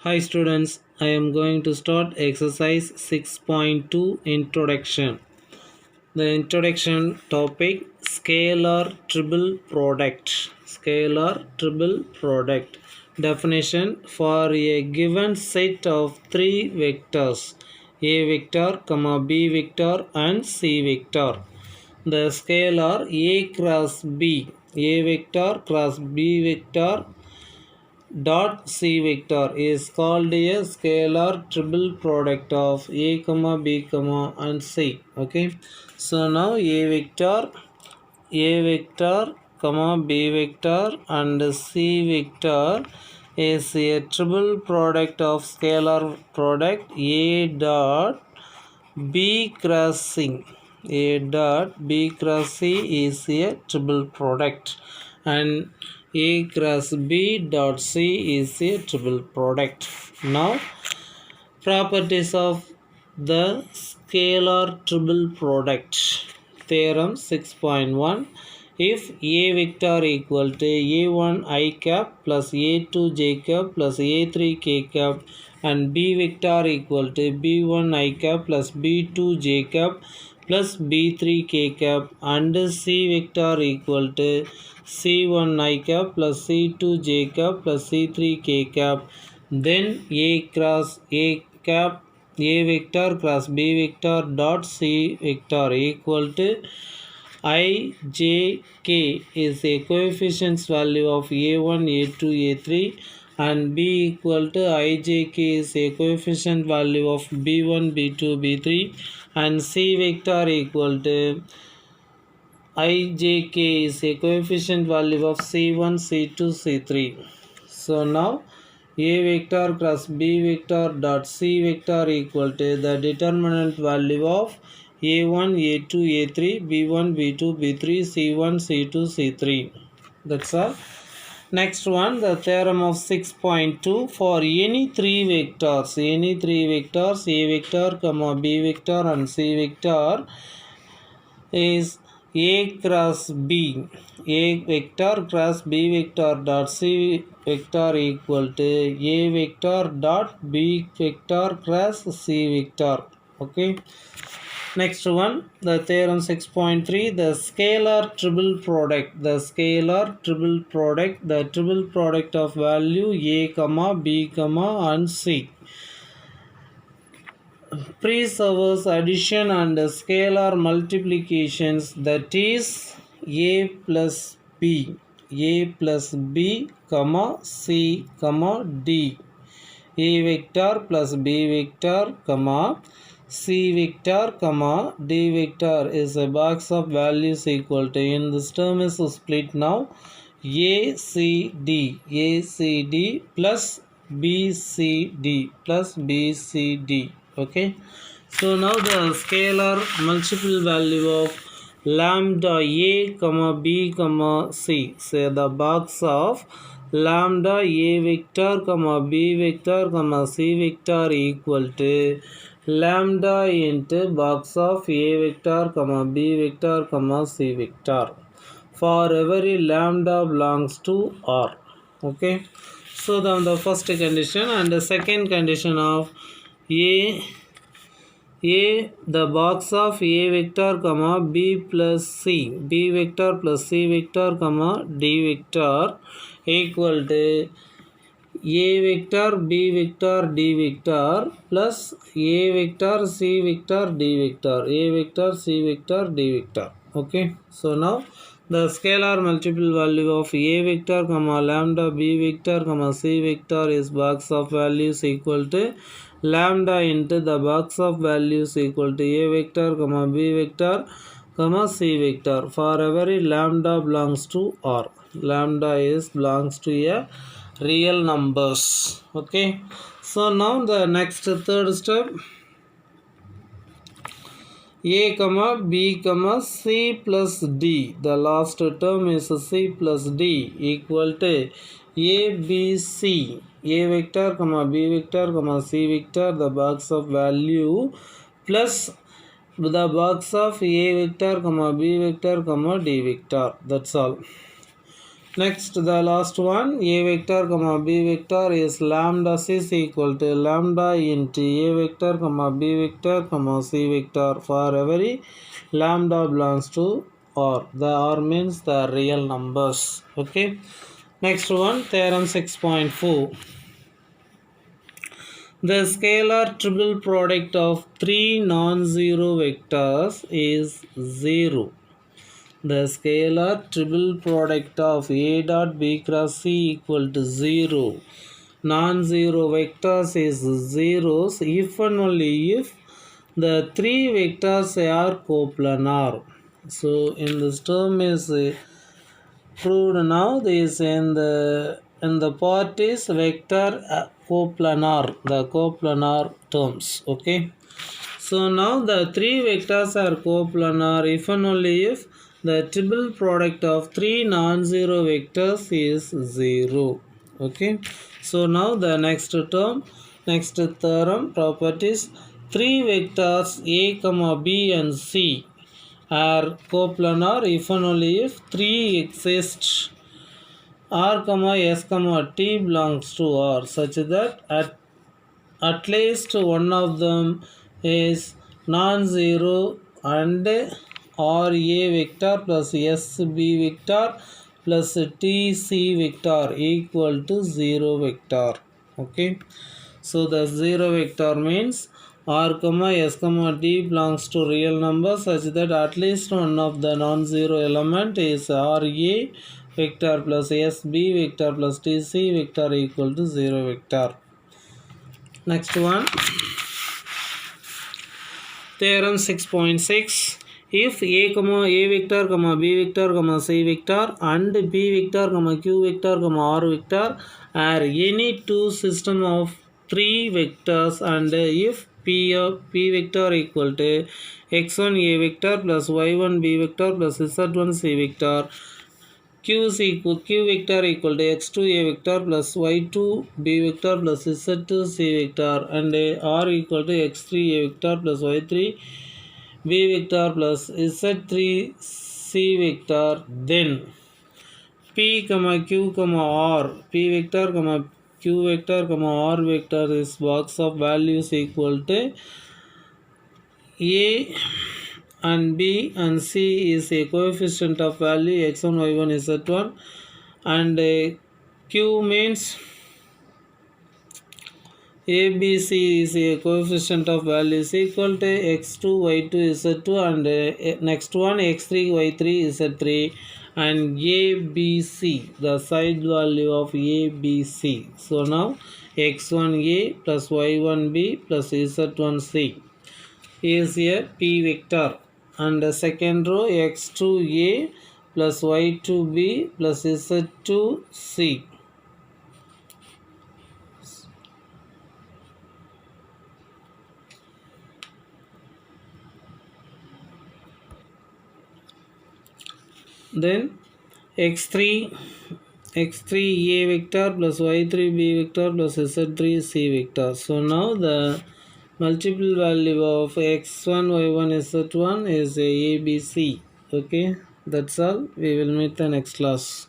Hi students, I am going to start exercise 6.2 introduction. The introduction topic scalar triple product. Scalar triple product. Definition for a given set of three vectors a vector, b vector and c vector. The scalar a cross b, a vector cross b vector dot c vector is called a scalar triple product of a comma b comma and c. Okay, so now a vector comma b vector and c vector is a triple product of scalar product a dot b cross c. A dot b cross c is a triple product and a cross b dot c is a triple product. Now properties of the scalar triple product. Theorem 6.1. If a vector equal to a1 I cap plus a2 j cap plus a3 k cap and b vector equal to b1 I cap plus b2 j cap plus b3 k cap and c vector equal to c1 I cap plus c2 j cap plus c3 k cap, then a cross a cap a vector cross b vector dot c vector equal to I j k is a coefficients value of a1 a2 a3 and b equal to I j k is a coefficient value of b1 b2 b3 and c vector equal to I j k is a coefficient value of c1 c2 c3. So now a vector cross b vector dot c vector equal to the determinant value of a1 a2 a3 b1 b2 b3 c1 c2 c3. That's all. Next one, the theorem of 6.2. For any three vectors a vector comma b vector and c vector is a cross b, a vector cross b vector dot c vector equal to a vector dot b vector cross c vector. Okay. Next one, the theorem 6.3, the scalar triple product. The scalar triple product, the triple product of value a comma b comma and c preserves addition and scalar multiplications, that is a plus b comma c comma d, a vector plus b vector comma c vector comma d vector is a box of values equal to, in this term is split now, a c d plus bcd plus bcd. Okay, so now the scalar multiple value of lambda a comma b comma c, say the box of lambda a vector comma b vector comma c vector equal to lambda into box of a vector comma b vector comma c vector for every lambda belongs to R. Okay, so then the first condition and the second condition of a the box of a vector comma b plus c, b vector plus c vector comma d vector equal to a vector b vector d vector plus a vector c vector d vector, a vector c vector d vector. Okay, so now the scalar multiple value of a vector comma lambda b vector comma c vector is box of values equal to lambda into the box of values equal to a vector comma b vector comma c vector for every lambda belongs to R. Lambda is belongs to a real numbers. Okay, so now the next third step, a comma b comma c plus d, the last term is c plus d equal to a b c, a vector comma b vector comma c vector the box of value plus the box of a vector comma b vector comma d vector. That's all. Next, the last one, a vector comma b vector is lambda is equal to lambda into a vector comma b vector comma c vector for every lambda belongs to R. The R means the real numbers. Okay. Next one, theorem 6.4. The scalar triple product of three non-zero vectors is 0. The scalar triple product of A dot B cross C equal to 0. Non-zero vectors is zeros if and only if the three vectors are coplanar. So in this term is proved now. This in the part is vector coplanar, the coplanar terms. Okay. So now the three vectors are coplanar if and only if the triple product of three non-zero vectors is 0. Okay. So now the next term, next theorem properties, three vectors a comma b and c are coplanar if and only if three exist r comma s comma t belongs to R such that at least one of them is non-zero and or a vector plus sb vector plus tc vector equal to 0 vector. Okay. So the 0 vector means r comma s comma d belongs to real number such that at least one of the non-zero element is ra vector plus sb vector plus tc vector equal to 0 vector. Next one, theorem 6.6. If a comma a vector comma b vector comma c vector and b vector comma q vector comma r vector are any two system of three vectors and if p vector equal to x1 a vector plus y1 b vector plus z1 c vector, q vector equal to x2 a vector plus y2 b vector plus z2 c vector and r equal to x3 a vector plus y3 b vector plus z3 c vector, then p comma q comma r p vector comma q vector comma r vector is box of values equal to a and b and c is a coefficient of value x1 y1 z1 and q means ABC is a coefficient of values equal to x2, y2, z2 and next one x3, y3, z3 and ABC, the side value of ABC. So now x1a plus y1b plus z1c is a p vector and the second row x2a plus y2b plus z2c. Then x3 a vector plus y3 b vector plus z3 c vector. So now the multiple value of x1 y1 z1 is a b c. Okay, that's all. We will meet the next class.